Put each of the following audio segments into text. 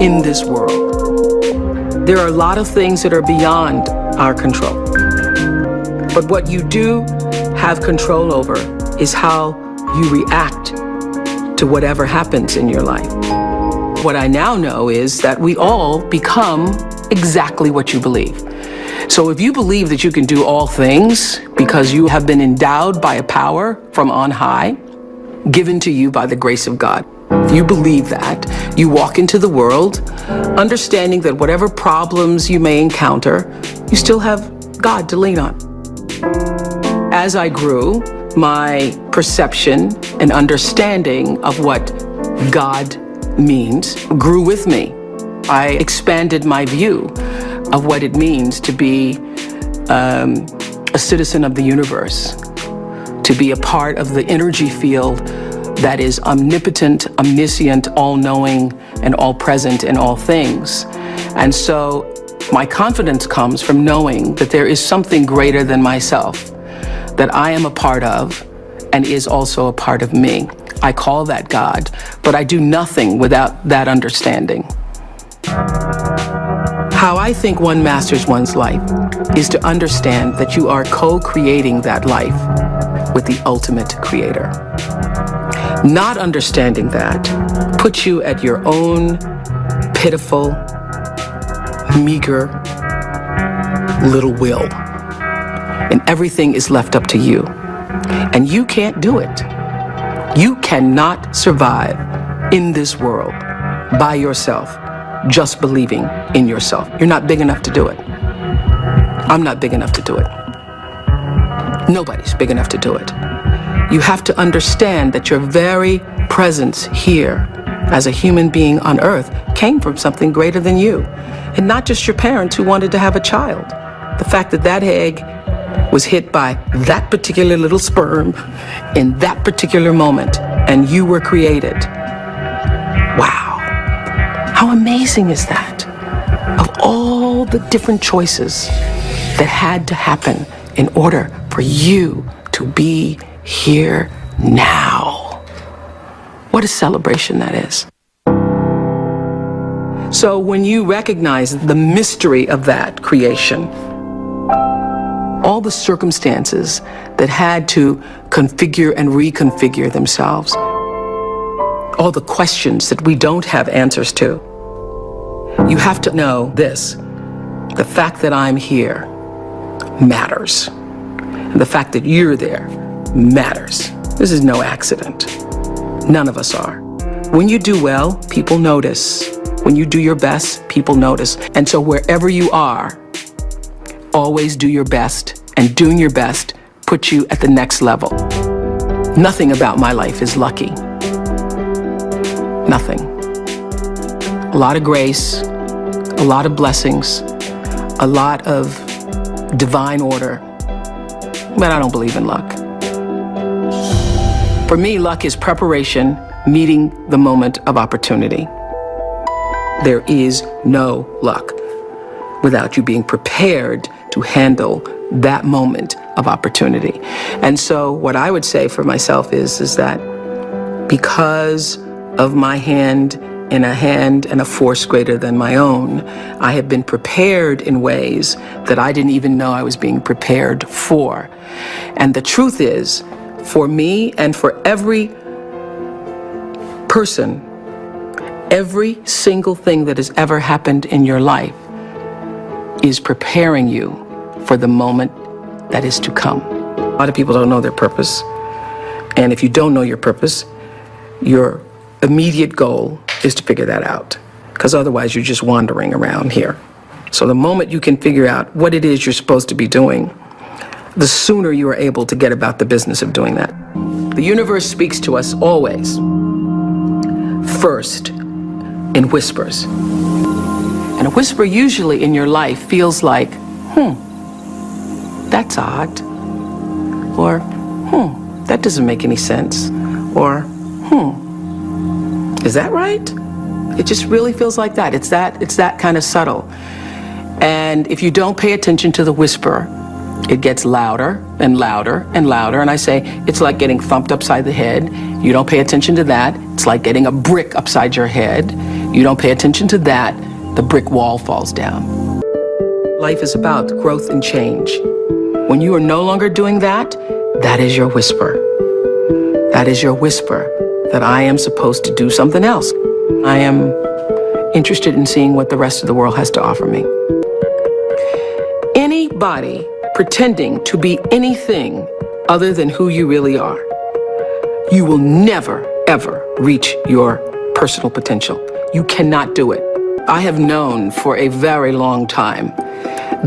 in this world. There are a lot of things that are beyond our control. But what you do have control over is how you react to whatever happens in your life. What I now know is that we all become exactly what you believe. So if you believe that you can do all things because you have been endowed by a power from on high, given to you by the grace of God, if you believe that, you walk into the world understanding that whatever problems you may encounter, you still have God to lean on. As I grew, my perception and understanding of what God means grew with me. I expanded my view of what it means to be a citizen of the universe, to be a part of the energy field that is omnipotent, omniscient, all-knowing, and all-present in all things. And so my confidence comes from knowing that there is something greater than myself, that I am a part of and is also a part of me. I call that God, but I do nothing without that understanding. How I think one masters one's life is to understand that you are co-creating that life with the ultimate creator. Not understanding that puts you at your own pitiful, meager little will. And everything is left up to you. And you can't do it. You cannot survive in this world by yourself, just believing in yourself. You're not big enough to do it. I'm not big enough to do it. Nobody's big enough to do it. You have to understand that your very presence here as a human being on earth came from something greater than you. And not just your parents who wanted to have a child. The fact that that egg was hit by that particular little sperm in that particular moment, and you were created. Wow. How amazing is that? Of all the different choices that had to happen in order for you to be here now. What a celebration that is. So when you recognize the mystery of that creation, all the circumstances that had to configure and reconfigure themselves, all the questions that we don't have answers to, you have to know this: the fact that I'm here matters. And the fact that you're there matters. This is no accident. None of us are. When you do well, people notice. When you do your best, people notice. And so wherever you are, always do your best, and doing your best puts you at the next level. Nothing about my life is lucky. Nothing. A lot of grace, a lot of blessings, a lot of divine order, but I don't believe in luck. For me, luck is preparation meeting the moment of opportunity. There is no luck without you being prepared to handle that moment of opportunity. And so what I would say for myself is that because of my hand in a hand and a force greater than my own, I have been prepared in ways that I didn't even know I was being prepared for. And the truth is, for me and for every person, every single thing that has ever happened in your life is preparing you for the moment that is to come. A lot of people don't know their purpose. And if you don't know your purpose, your immediate goal is to figure that out, because otherwise you're just wandering around here. So the moment you can figure out what it is you're supposed to be doing, the sooner you are able to get about the business of doing that. The universe speaks to us always, first in whispers. And a whisper usually in your life feels like, that's odd. Or, that doesn't make any sense. Or, is that right? It just really feels like that. It's that kind of subtle. And if you don't pay attention to the whisper, it gets louder and louder and louder. And I say, it's like getting thumped upside the head. You don't pay attention to that. It's like getting a brick upside your head. You don't pay attention to that, the brick wall falls down. Life is about growth and change. When you are no longer doing that, that is your whisper. That is your whisper that I am supposed to do something else. I am interested in seeing what the rest of the world has to offer me. Anybody pretending to be anything other than who you really are, you will never, ever reach your personal potential. You cannot do it. I have known for a very long time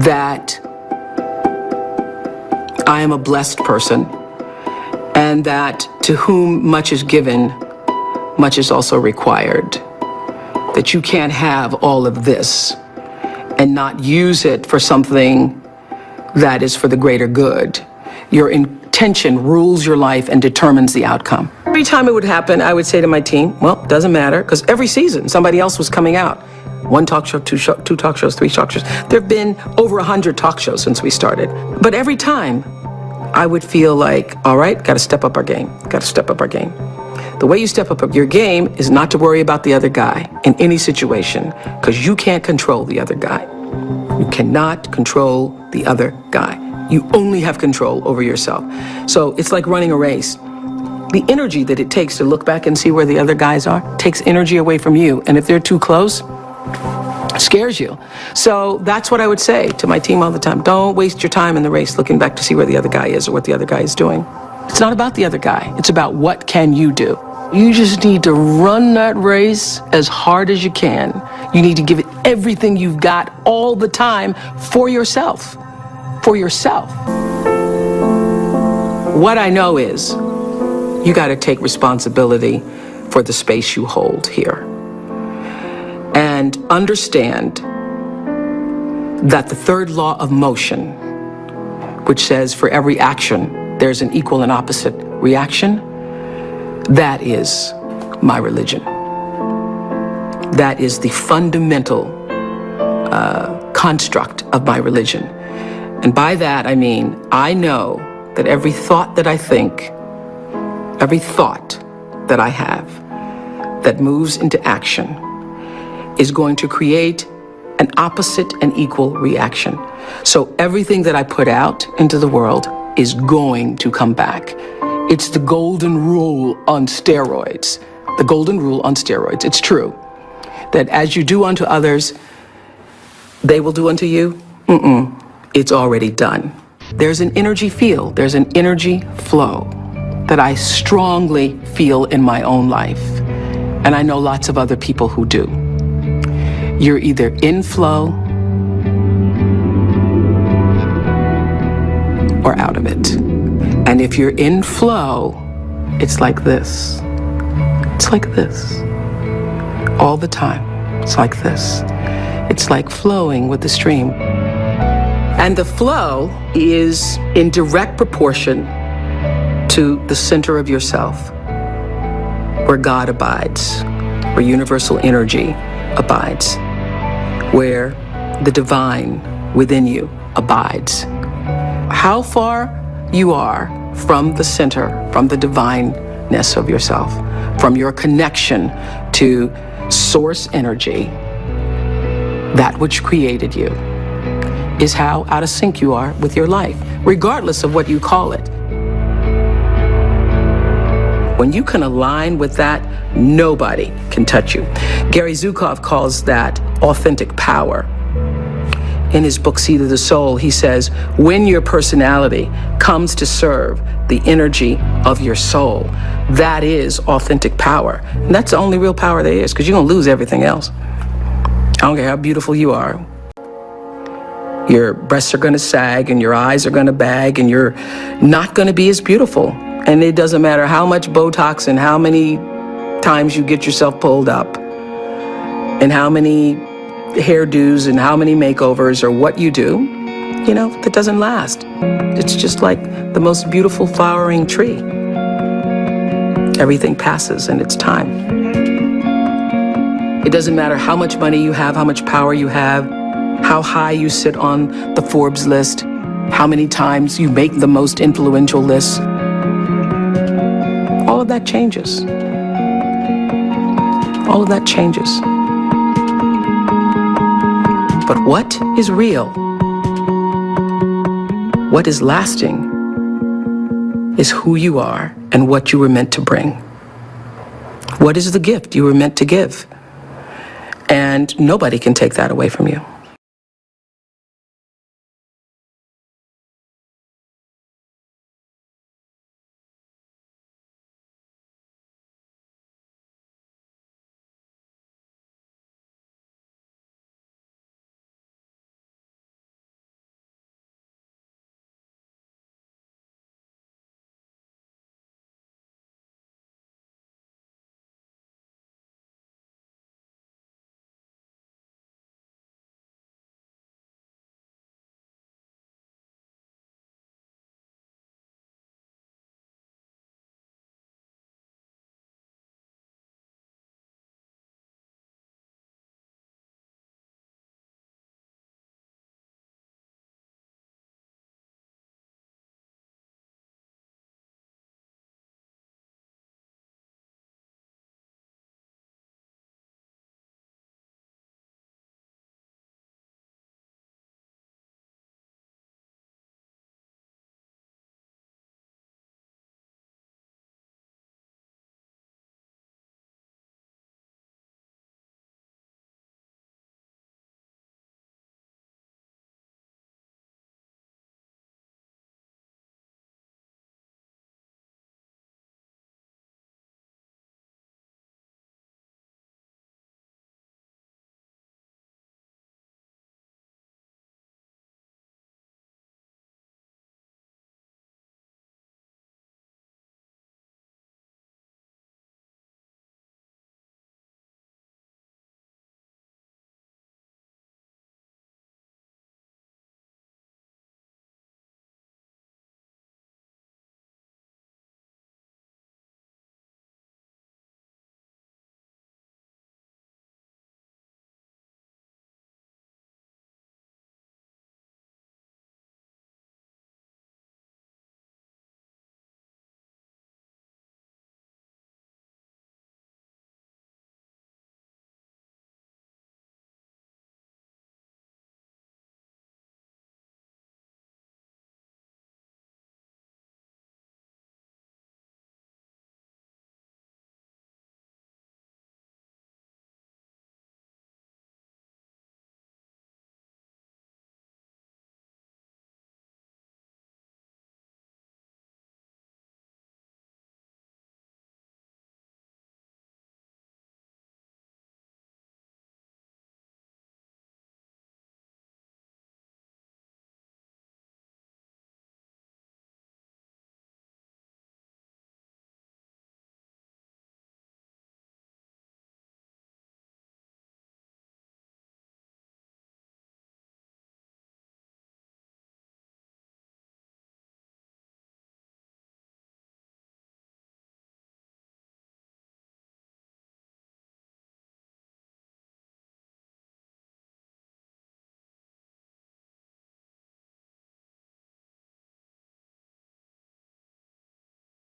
that I am a blessed person, and that to whom much is given, much is also required. That you can't have all of this and not use it for something that is for the greater good. Your intention rules your life and determines the outcome. Every time it would happen, I would say to my team, well, doesn't matter, because every season somebody else was coming out. One talk show, two talk shows, three talk shows. There have been over 100 talk shows since we started. But every time I would feel like, all right, got to step up our game, got to step up our game. The way you step up your game is not to worry about the other guy in any situation, because you can't control the other guy. You cannot control the other guy. You only have control over yourself. So it's like running a race. The energy that it takes to look back and see where the other guys are takes energy away from you. And if they're too close, it scares you. So that's what I would say to my team all the time. Don't waste your time in the race looking back to see where the other guy is or what the other guy is doing. It's not about the other guy. It's about what can you do. You just need to run that race as hard as you can. You need to give it everything you've got all the time for yourself. For yourself. What I know is you got to take responsibility for the space you hold here. And understand that the third law of motion, which says for every action, there's an equal and opposite reaction, that is my religion. That is the fundamental construct of my religion. And by that, I mean, I know that every thought that I think, every thought that I have that moves into action is going to create an opposite and equal reaction. So everything that I put out into the world is going to come back. It's the golden rule on steroids. The golden rule on steroids. It's true that as you do unto others, they will do unto you. It's already done. There's an energy field, there's an energy flow that I strongly feel in my own life. And I know lots of other people who do. You're either in flow or out of it. And if you're in flow, it's like this. It's like this. All the time. It's like this. It's like flowing with the stream. And the flow is in direct proportion to the center of yourself, where God abides, where universal energy abides, where the divine within you abides. How far you are from the center, from the divineness of yourself, from your connection to source energy, that which created you, is how out of sync you are with your life, regardless of what you call it. When you can align with that, nobody can touch you. Gary Zukov calls that authentic power. In his book, Seed of the Soul, he says, when your personality comes to serve the energy of your soul, that is authentic power. And that's the only real power there is, because you're going to lose everything else. I don't care how beautiful you are. Your breasts are going to sag and your eyes are going to bag and you're not going to be as beautiful. And it doesn't matter how much Botox and how many times you get yourself pulled up and how many hairdos and how many makeovers or what you do, you know, that doesn't last. It's just like the most beautiful flowering tree. Everything passes in its time. It doesn't matter how much money you have, how much power you have, how high you sit on the Forbes list, how many times you make the most influential lists. All of that changes. All of that changes. But what is real, what is lasting, is who you are and what you were meant to bring. What is the gift you were meant to give? And nobody can take that away from you.